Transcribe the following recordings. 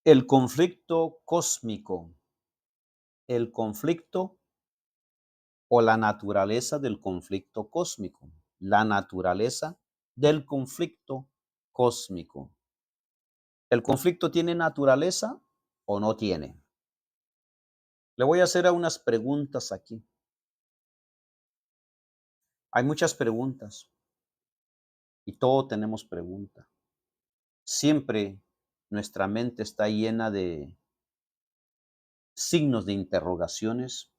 El conflicto cósmico, el conflicto o la naturaleza del conflicto cósmico, la naturaleza del conflicto cósmico. ¿El conflicto tiene naturaleza o no tiene? Le voy a hacer unas preguntas aquí. Hay muchas preguntas y todos tenemos preguntas. Siempre nuestra mente está llena de signos de interrogaciones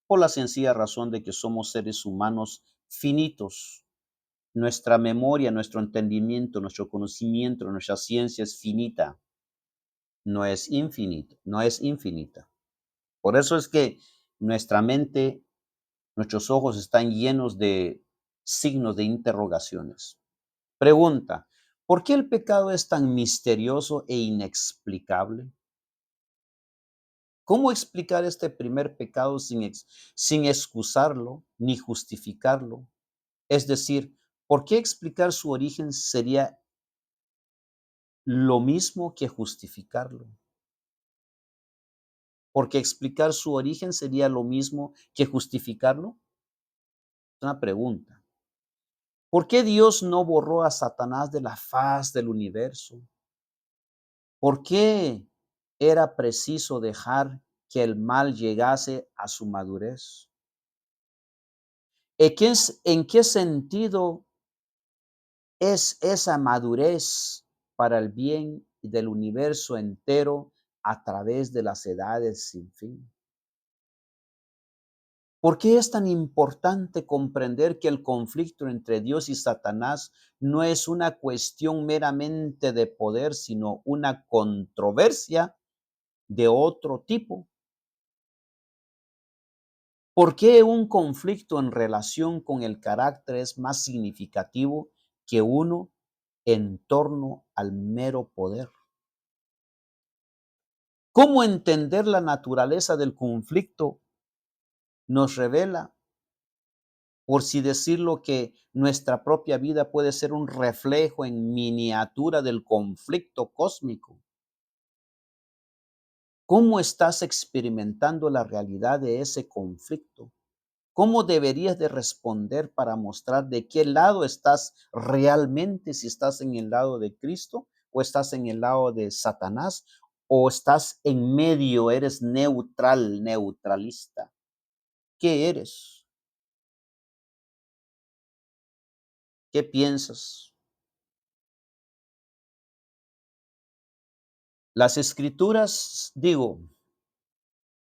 por la sencilla razón de que somos seres humanos finitos. Nuestra memoria, nuestro entendimiento, nuestro conocimiento, nuestra ciencia es finita, no es infinito, no es infinita. Por eso es que nuestra mente, nuestros ojos están llenos de signos de interrogaciones. Pregunta, ¿por qué el pecado es tan misterioso e inexplicable? ¿Cómo explicar este primer pecado sin excusarlo ni justificarlo? Es decir, ¿por qué explicar su origen sería lo mismo que justificarlo? Porque explicar su origen sería lo mismo que justificarlo. Es una pregunta. ¿Por qué Dios no borró a Satanás de la faz del universo? ¿Por qué era preciso dejar que el mal llegase a su madurez? ¿En qué sentido es esa madurez para el bien del universo entero a través de las edades sin fin? ¿Por qué es tan importante comprender que el conflicto entre Dios y Satanás no es una cuestión meramente de poder, sino una controversia de otro tipo? ¿Por qué un conflicto en relación con el carácter es más significativo que uno en torno al mero poder? ¿Cómo entender la naturaleza del conflicto nos revela, por si decirlo, que nuestra propia vida puede ser un reflejo en miniatura del conflicto cósmico? ¿Cómo estás experimentando la realidad de ese conflicto? ¿Cómo deberías de responder para mostrar de qué lado estás realmente, si estás en el lado de Cristo o estás en el lado de Satanás o estás en medio, eres neutral, neutralista? ¿Qué eres? ¿Qué piensas? Las escrituras, digo,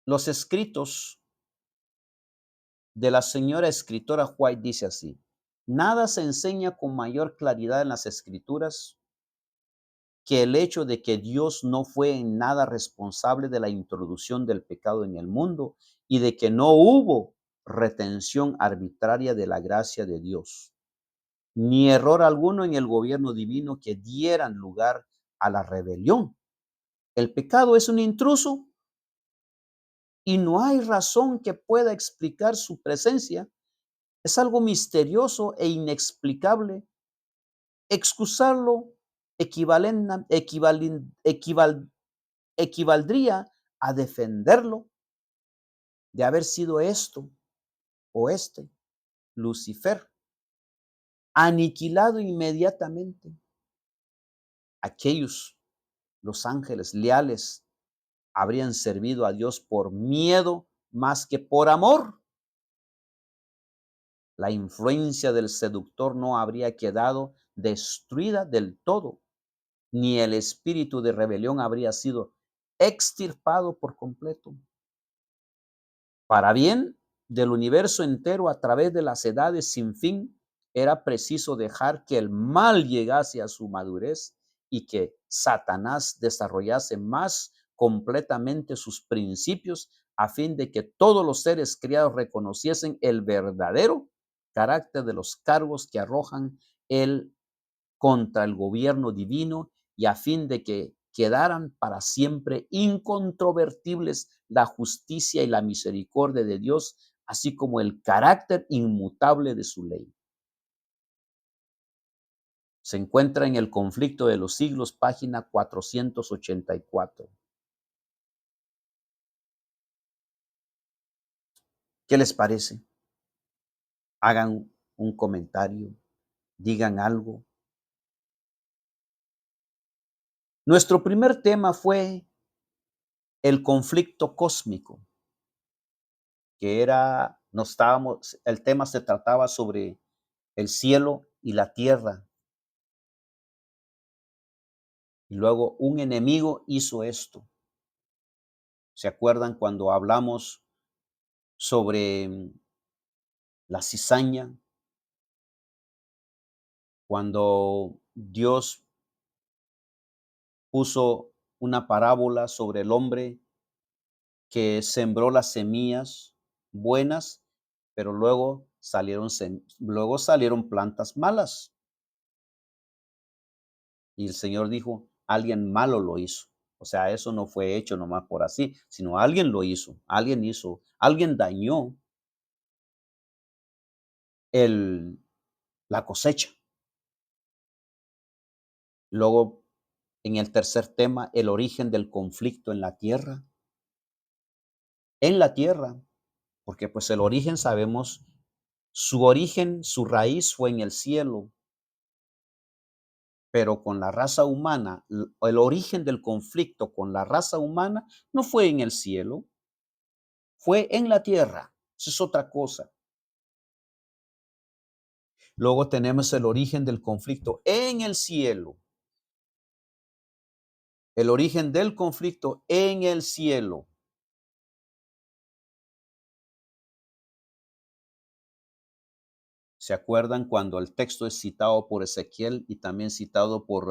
los escritos de la señora escritora White dice así: nada se enseña con mayor claridad en las escrituras que el hecho de que Dios no fue en nada responsable de la introducción del pecado en el mundo y de que no hubo retención arbitraria de la gracia de Dios, ni error alguno en el gobierno divino que dieran lugar a la rebelión. El pecado es un intruso y no hay razón que pueda explicar su presencia. Es algo misterioso e inexplicable. Excusarlo equivalen- equivalen- equival- equivaldría a defenderlo de haber sido esto o este, Lucifer, aniquilado inmediatamente. Aquellos, los ángeles leales, habrían servido a Dios por miedo más que por amor. La influencia del seductor no habría quedado destruida del todo, ni el espíritu de rebelión habría sido extirpado por completo. Para bien del universo entero a través de las edades sin fin, era preciso dejar que el mal llegase a su madurez y que Satanás desarrollase más completamente sus principios a fin de que todos los seres criados reconociesen el verdadero carácter de los cargos que arrojan él contra el gobierno divino y a fin de que quedaran para siempre incontrovertibles la justicia y la misericordia de Dios, así como el carácter inmutable de su ley. Se encuentra en El conflicto de los siglos, página 484. ¿Qué les parece? Hagan un comentario, digan algo. Nuestro primer tema fue el conflicto cósmico, que era, el tema se trataba sobre el cielo y la tierra. Y luego un enemigo hizo esto. ¿Se acuerdan cuando hablamos sobre la cizaña? Cuando Dios puso una parábola sobre el hombre que sembró las semillas buenas, pero luego salieron plantas malas. Y el Señor dijo, alguien malo lo hizo. O sea, eso no fue hecho nomás por así, sino alguien lo hizo, alguien dañó el, la cosecha. Luego, en el tercer tema, el origen del conflicto en la tierra. En la tierra, porque pues el origen sabemos, su origen, su raíz fue en el cielo, pero con la raza humana, el origen del conflicto con la raza humana no fue en el cielo, fue en la tierra. Eso es otra cosa. Luego tenemos el origen del conflicto en el cielo. El origen del conflicto en el cielo. ¿Se acuerdan cuando el texto es citado por Ezequiel y también citado por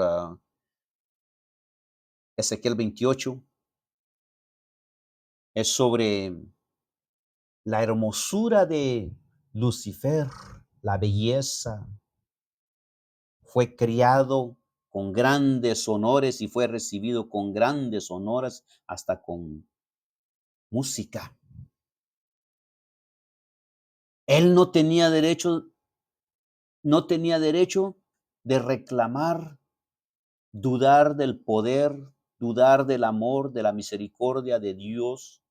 Ezequiel 28? Es sobre la hermosura de Lucifer, la belleza. Fue criado con grandes honores y fue recibido con grandes honores, hasta con música. Él no tenía derecho de reclamar, dudar del poder, dudar del amor, de la misericordia de Dios,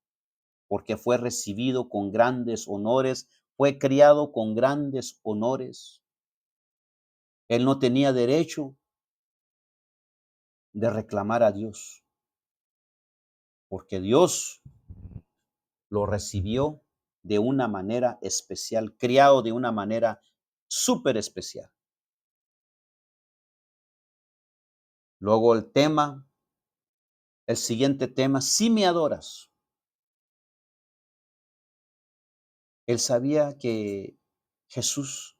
porque fue recibido con grandes honores, fue criado con grandes honores. Él no tenía derecho de reclamar a Dios, porque Dios lo recibió de una manera especial, criado de una manera súper especial. Luego el siguiente tema, si me adoras. Él sabía que Jesús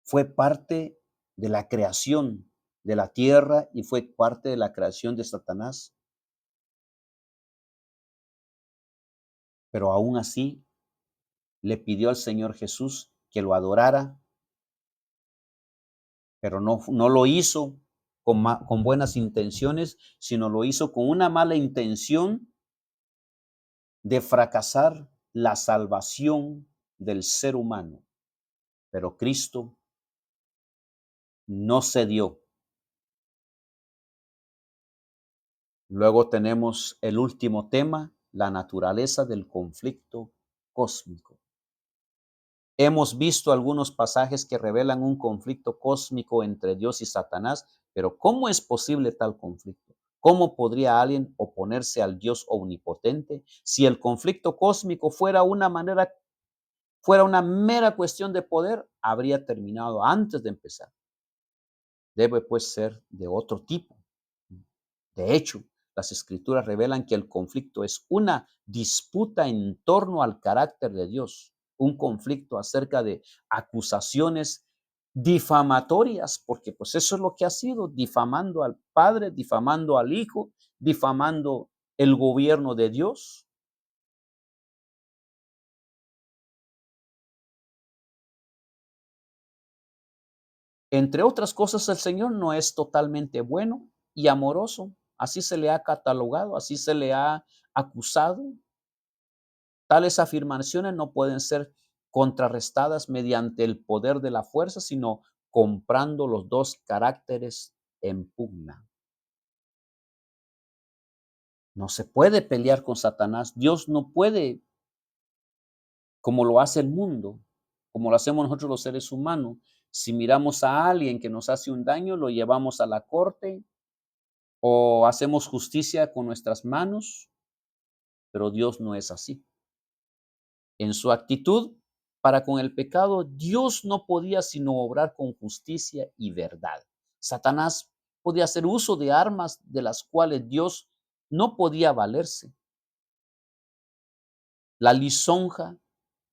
fue parte de la creación de la tierra y fue parte de la creación de Satanás, pero aún así le pidió al Señor Jesús que lo adorara, pero no lo hizo con buenas intenciones, sino lo hizo con una mala intención de fracasar la salvación del ser humano. Pero Cristo no cedió. Luego tenemos el último tema, la naturaleza del conflicto cósmico. Hemos visto algunos pasajes que revelan un conflicto cósmico entre Dios y Satanás, pero ¿cómo es posible tal conflicto? ¿Cómo podría alguien oponerse al Dios omnipotente si el conflicto cósmico fuera una mera cuestión de poder? Habría terminado antes de empezar. Debe pues ser de otro tipo. De hecho, las escrituras revelan que el conflicto es una disputa en torno al carácter de Dios, un conflicto acerca de acusaciones difamatorias, porque pues eso es lo que ha sido, difamando al Padre, difamando al Hijo, difamando el gobierno de Dios. Entre otras cosas, el Señor no es totalmente bueno y amoroso. Así se le ha catalogado, así se le ha acusado. Tales afirmaciones no pueden ser contrarrestadas mediante el poder de la fuerza, sino comprando los dos caracteres en pugna. No se puede pelear con Satanás. Dios no puede como lo hace el mundo, como lo hacemos nosotros los seres humanos. Si miramos a alguien que nos hace un daño, lo llevamos a la corte o hacemos justicia con nuestras manos, pero Dios no es así. En su actitud para con el pecado, Dios no podía sino obrar con justicia y verdad. Satanás podía hacer uso de armas de las cuales Dios no podía valerse. La lisonja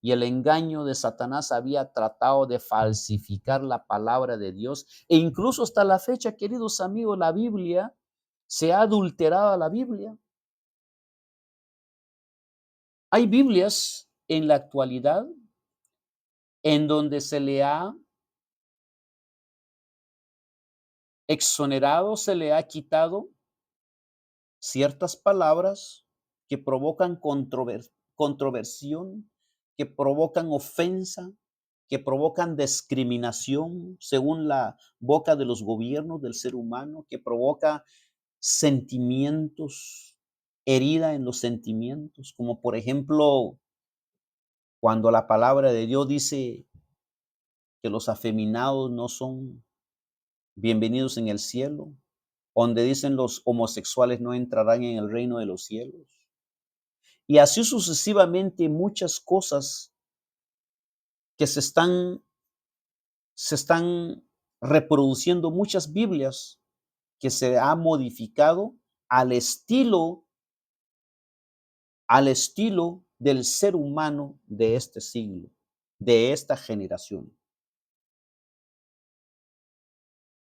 y el engaño de Satanás había tratado de falsificar la palabra de Dios e incluso hasta la fecha, queridos amigos, la Biblia se ha adulterado la Biblia. Hay Biblias en la actualidad en donde se le ha exonerado, se le ha quitado ciertas palabras que provocan controversión, que provocan ofensa, que provocan discriminación según la boca de los gobiernos del ser humano, que provoca sentimientos, herida en los sentimientos, como por ejemplo, cuando la palabra de Dios dice que los afeminados no son bienvenidos en el cielo, donde dicen los homosexuales no entrarán en el reino de los cielos. Y así sucesivamente muchas cosas que se están reproduciendo, muchas Biblias que se ha modificado al estilo, al estilo del ser humano de este siglo, de esta generación.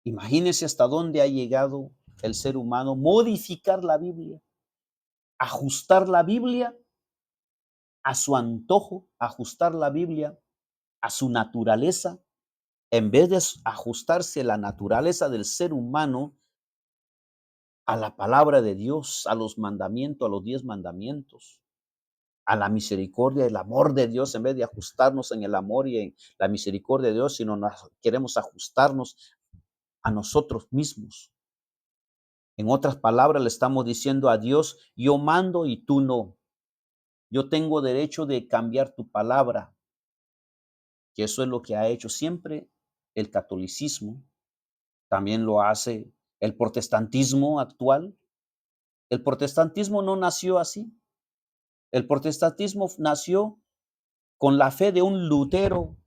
Imagínense hasta dónde ha llegado el ser humano, modificar la Biblia, ajustar la Biblia a su antojo, ajustar la Biblia a su naturaleza, en vez de ajustarse la naturaleza del ser humano a la palabra de Dios, a los mandamientos, a los 10 mandamientos, a la misericordia, el amor de Dios, en vez de ajustarnos en el amor y en la misericordia de Dios, sino queremos ajustarnos a nosotros mismos. En otras palabras, le estamos diciendo a Dios, yo mando y tú no. Yo tengo derecho de cambiar tu palabra, que eso es lo que ha hecho siempre el catolicismo, también lo hace el protestantismo actual. El protestantismo no nació así. El protestantismo nació con la fe de un Lutero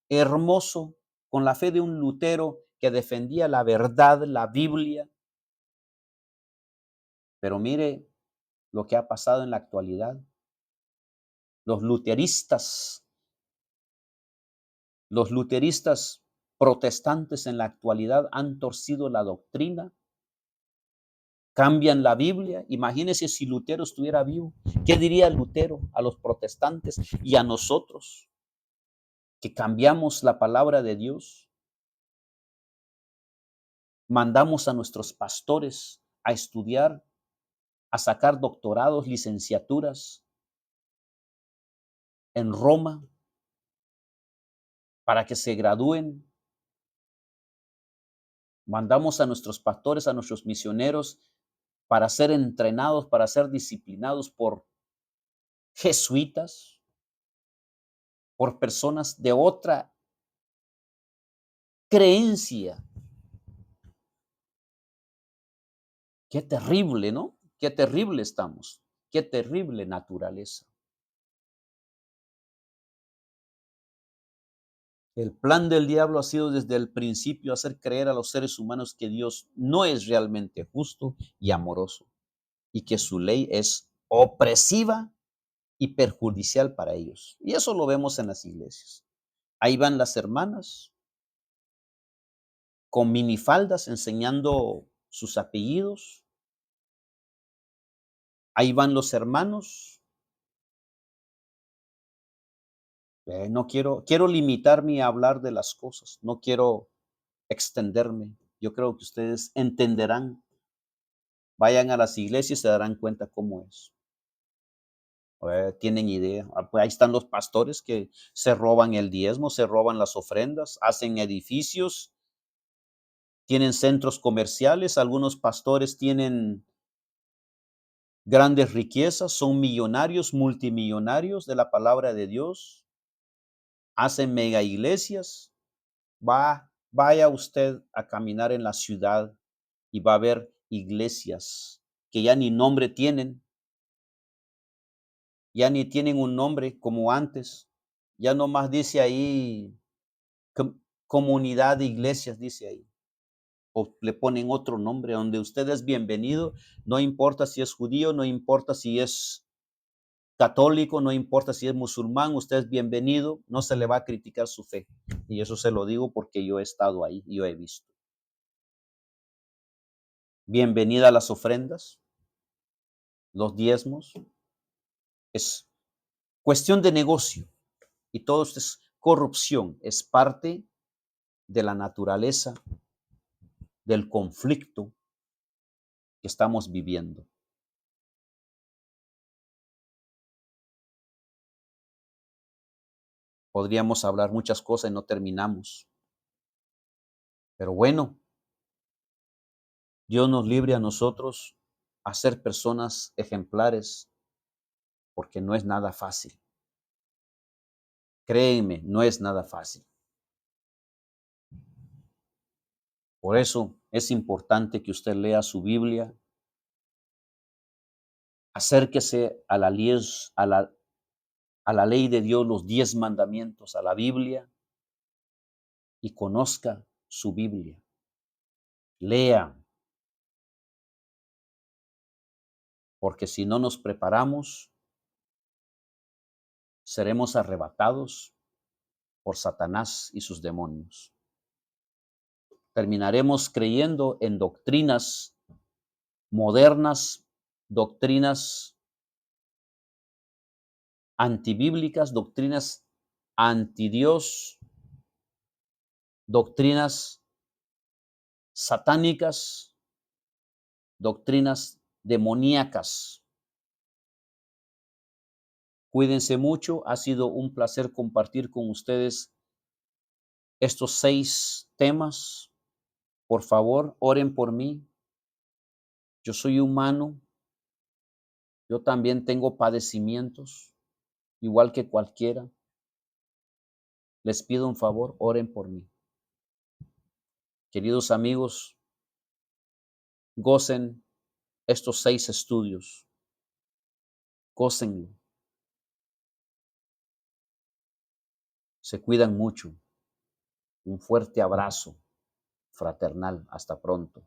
hermoso, con la fe de un Lutero que defendía la verdad, la Biblia. Pero mire lo que ha pasado en la actualidad. Los luteristas, los luteristas protestantes en la actualidad han torcido la doctrina, cambian la Biblia. Imagínense si Lutero estuviera vivo. ¿Qué diría Lutero a los protestantes y a nosotros que cambiamos la palabra de Dios? Mandamos a nuestros pastores a estudiar, a sacar doctorados, licenciaturas en Roma para que se gradúen. Mandamos a nuestros pastores, a nuestros misioneros para ser entrenados, para ser disciplinados por jesuitas, por personas de otra creencia. Qué terrible, ¿no? Qué terrible estamos. Qué terrible naturaleza. El plan del diablo ha sido desde el principio hacer creer a los seres humanos que Dios no es realmente justo y amoroso y que su ley es opresiva y perjudicial para ellos. Y eso lo vemos en las iglesias. Ahí van las hermanas con minifaldas enseñando sus apellidos. Ahí van los hermanos. No quiero limitarme a hablar de las cosas, no quiero extenderme. Yo creo que ustedes entenderán. Vayan a las iglesias y se darán cuenta cómo es. Tienen idea. Pues ahí están los pastores que se roban el diezmo, se roban las ofrendas, hacen edificios, tienen centros comerciales, algunos pastores tienen grandes riquezas, son millonarios, multimillonarios de la palabra de Dios, hacen mega iglesias. Vaya usted a caminar en la ciudad y va a ver iglesias que ya ni nombre tienen, ya ni tienen un nombre como antes, ya nomás dice ahí comunidad de iglesias, dice ahí, o le ponen otro nombre, donde usted es bienvenido, no importa si es judío, no importa si es católico, no importa si es musulmán, usted es bienvenido, no se le va a criticar su fe. Y eso se lo digo porque yo he estado ahí, yo he visto. Bienvenida a las ofrendas, los diezmos, es cuestión de negocio y todo esto es corrupción, es parte de la naturaleza del conflicto que estamos viviendo. Podríamos hablar muchas cosas y no terminamos, pero bueno, Dios nos libre a nosotros a ser personas ejemplares, porque no es nada fácil. Créeme, no es nada fácil. Por eso es importante que usted lea su Biblia, acérquese a a la ley de Dios, los 10 mandamientos, a la Biblia, y conozca su Biblia. Lea, porque si no nos preparamos, seremos arrebatados por Satanás y sus demonios. Terminaremos creyendo en doctrinas modernas, doctrinas antibíblicas, doctrinas antidios, doctrinas satánicas, doctrinas demoníacas. Cuídense mucho, ha sido un placer compartir con ustedes estos 6 temas. Por favor, oren por mí. Yo soy humano, yo también tengo padecimientos, igual que cualquiera. Les pido un favor, oren por mí. Queridos amigos, gocen estos 6 estudios, gócenlo, se cuidan mucho. Un fuerte abrazo fraternal. Hasta pronto.